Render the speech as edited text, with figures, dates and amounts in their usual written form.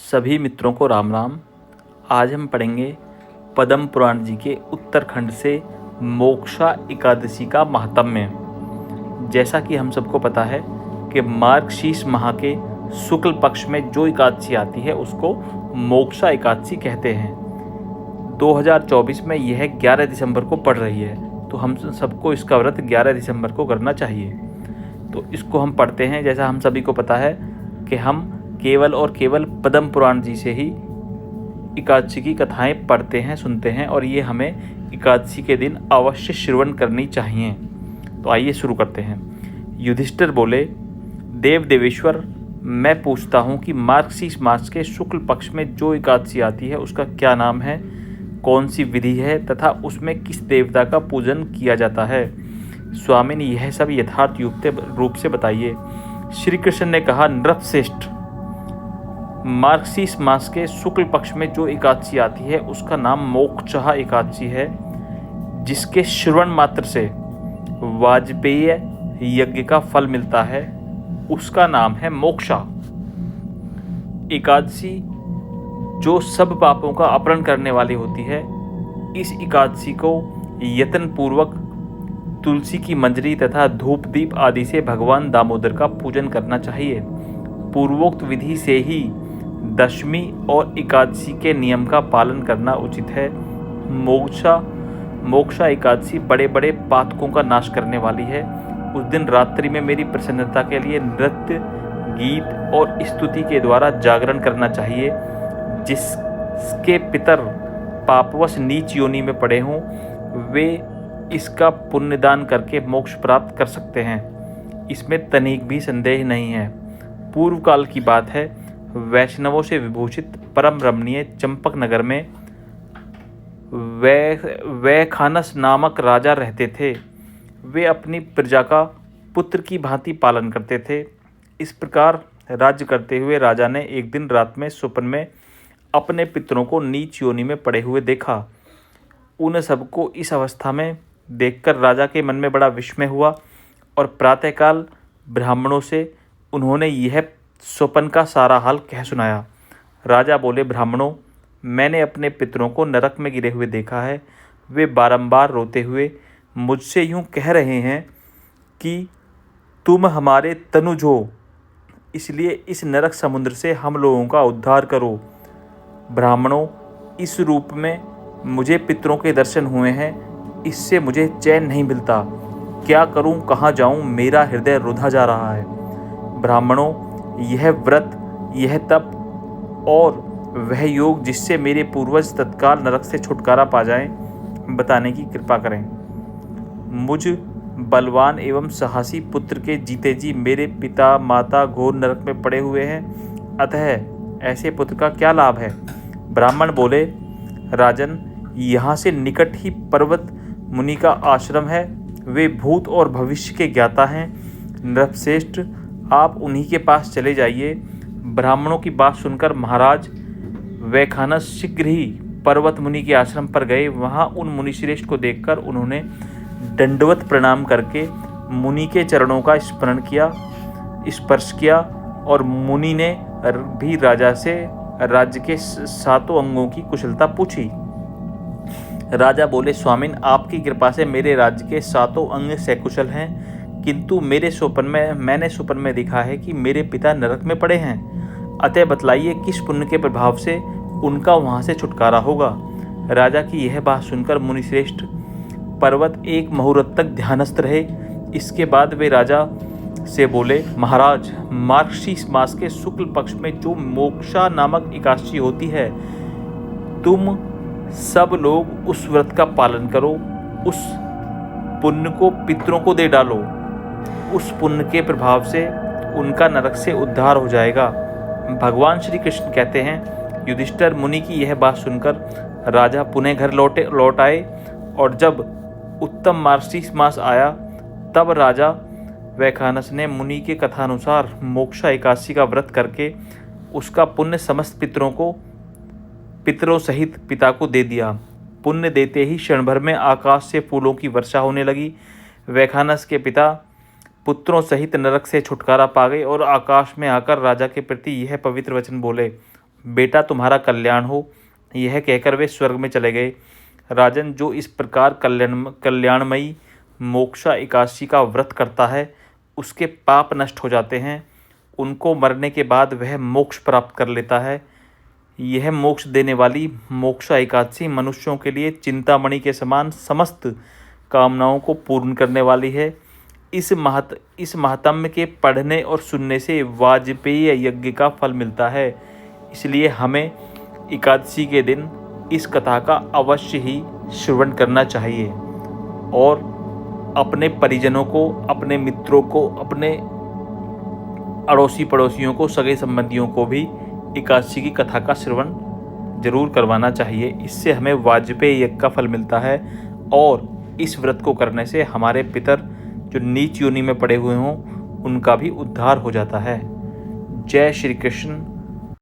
सभी मित्रों को राम राम। आज हम पढ़ेंगे पद्म पुराण जी के उत्तरखंड से मोक्षा एकादशी का महात्म्य। जैसा कि हम सबको पता है कि मार्गशीर्ष माह के शुक्ल पक्ष में जो एकादशी आती है उसको मोक्षा एकादशी कहते हैं। 2024 में यह 11 दिसंबर को पड़ रही है, तो हम सबको इसका व्रत 11 दिसंबर को करना चाहिए। तो इसको हम पढ़ते हैं। जैसा हम सभी को पता है कि हम केवल और केवल पद्म पुराण जी से ही एकादशी की कथाएं पढ़ते हैं, सुनते हैं, और ये हमें एकादशी के दिन अवश्य श्रवण करनी चाहिए। तो आइए शुरू करते हैं। युधिष्ठिर बोले, देव देवेश्वर, मैं पूछता हूँ कि मार्गशीर्ष मास के शुक्ल पक्ष में जो एकादशी आती है उसका क्या नाम है, कौन सी विधि है तथा उसमें किस देवता का पूजन किया जाता है। स्वामी ने यह सब यथार्थ युक्त रूप से बताइए। श्री कृष्ण ने कहा, नृपश्रेष्ठ, मार्गशीर्ष मास के शुक्ल पक्ष में जो एकादशी आती है उसका नाम मोक्षा एकादशी है, जिसके श्रवण मात्र से वाजपेय यज्ञ का फल मिलता है। उसका नाम है मोक्षा एकादशी, जो सब पापों का अपहरण करने वाली होती है। इस एकादशी को यत्न पूर्वक तुलसी की मंजरी तथा धूप दीप आदि से भगवान दामोदर का पूजन करना चाहिए। पूर्वोक्त विधि से ही दशमी और एकादशी के नियम का पालन करना उचित है। मोक्षा एकादशी बड़े बड़े पातकों का नाश करने वाली है। उस दिन रात्रि में मेरी प्रसन्नता के लिए नृत्य, गीत और स्तुति के द्वारा जागरण करना चाहिए। जिसके पितर पापवश नीच योनि में पड़े हों, वे इसका पुण्यदान करके मोक्ष प्राप्त कर सकते हैं। इसमें तनिक भी संदेह नहीं है। पूर्व काल की बात है, वैष्णवों से विभूषित परम रमणीय चंपक नगर में वैखानस नामक राजा रहते थे। वे अपनी प्रजा का पुत्र की भांति पालन करते थे। इस प्रकार राज्य करते हुए राजा ने एक दिन रात में स्वप्न में अपने पितरों को नीच योनि में पड़े हुए देखा। उन सबको इस अवस्था में देखकर राजा के मन में बड़ा विस्मय हुआ और प्रातःकाल ब्राह्मणों से उन्होंने यह स्वप्न का सारा हाल कह सुनाया। राजा बोले, ब्राह्मणों, मैंने अपने पितरों को नरक में गिरे हुए देखा है। वे बारंबार रोते हुए मुझसे यूँ कह रहे हैं कि तुम हमारे तनुज हो, इसलिए इस नरक समुद्र से हम लोगों का उद्धार करो। ब्राह्मणों, इस रूप में मुझे पितरों के दर्शन हुए हैं, इससे मुझे चैन नहीं मिलता। क्या करूं, कहाँ जाऊं, मेरा हृदय रुधा जा रहा है। ब्राह्मणों, यह व्रत, यह तप और वह योग जिससे मेरे पूर्वज तत्काल नरक से छुटकारा पा जाएं, बताने की कृपा करें। मुझ बलवान एवं साहसी पुत्र के जीते जी मेरे पिता माता घोर नरक में पड़े हुए हैं, अतः ऐसे पुत्र का क्या लाभ है। ब्राह्मण बोले, राजन, यहाँ से निकट ही पर्वत मुनि का आश्रम है। वे भूत और भविष्य के ज्ञाता हैं। नृपश्रेष्ठ, आप उन्हीं के पास चले जाइए। ब्राह्मणों की बात सुनकर महाराज वैखानस शीघ्र ही पर्वत मुनि के आश्रम पर गए। वहाँ उन मुनिश्रेष्ठ को देखकर उन्होंने दंडवत प्रणाम करके मुनि के चरणों का स्पर्श किया और मुनि ने भी राजा से राज्य के 7 अंगों की कुशलता पूछी। राजा बोले, स्वामिन, आपकी कृपा से मेरे राज्य के 7 अंग सकुशल हैं, किंतु मैंने स्वप्न में देखा है कि मेरे पिता नरक में पड़े हैं। अतः बतलाइए किस पुण्य के प्रभाव से उनका वहाँ से छुटकारा होगा। राजा की यह बात सुनकर मुनिश्रेष्ठ पर्वत एक मुहूर्त तक ध्यानस्थ रहे। इसके बाद वे राजा से बोले, महाराज, मार्गशीर्ष मास के शुक्ल पक्ष में जो मोक्षा नामक एकादशी होती है, तुम सब लोग उस व्रत का पालन करो। उस पुण्य को पितरों को दे डालो। उस पुण्य के प्रभाव से उनका नरक से उद्धार हो जाएगा। भगवान श्री कृष्ण कहते हैं, युधिष्ठिर मुनि की यह बात सुनकर राजा पुनः घर लौट आए, और जब उत्तम मार्गशीर्ष मास आया तब राजा वैखानस ने मुनि के कथानुसार मोक्षा एकादशी का व्रत करके उसका पुण्य समस्त पितरों सहित पिता को दे दिया। पुण्य देते ही क्षण भर में आकाश से फूलों की वर्षा होने लगी। वैखानस के पिता पुत्रों सहित नरक से छुटकारा पा गए और आकाश में आकर राजा के प्रति यह पवित्र वचन बोले, बेटा तुम्हारा कल्याण हो। यह कहकर वे स्वर्ग में चले गए। राजन, जो इस प्रकार कल्याणमयी मोक्षा एकादशी का व्रत करता है उसके पाप नष्ट हो जाते हैं। उनको मरने के बाद वह मोक्ष प्राप्त कर लेता है। यह मोक्ष देने वाली मोक्षा एकादशी मनुष्यों के लिए चिंतामणि के समान समस्त कामनाओं को पूर्ण करने वाली है। इस महात्म्य के पढ़ने और सुनने से वाजपेयी यज्ञ का फल मिलता है। इसलिए हमें एकादशी के दिन इस कथा का अवश्य ही श्रवण करना चाहिए और अपने परिजनों को, अपने मित्रों को, अपने अड़ोसी पड़ोसियों को, सगे संबंधियों को भी एकादशी की कथा का श्रवण जरूर करवाना चाहिए। इससे हमें वाजपेयी यज्ञ का फल मिलता है और इस व्रत को करने से हमारे पितर जो नीच योनि में पड़े हुए हों उनका भी उद्धार हो जाता है। जय श्री कृष्ण।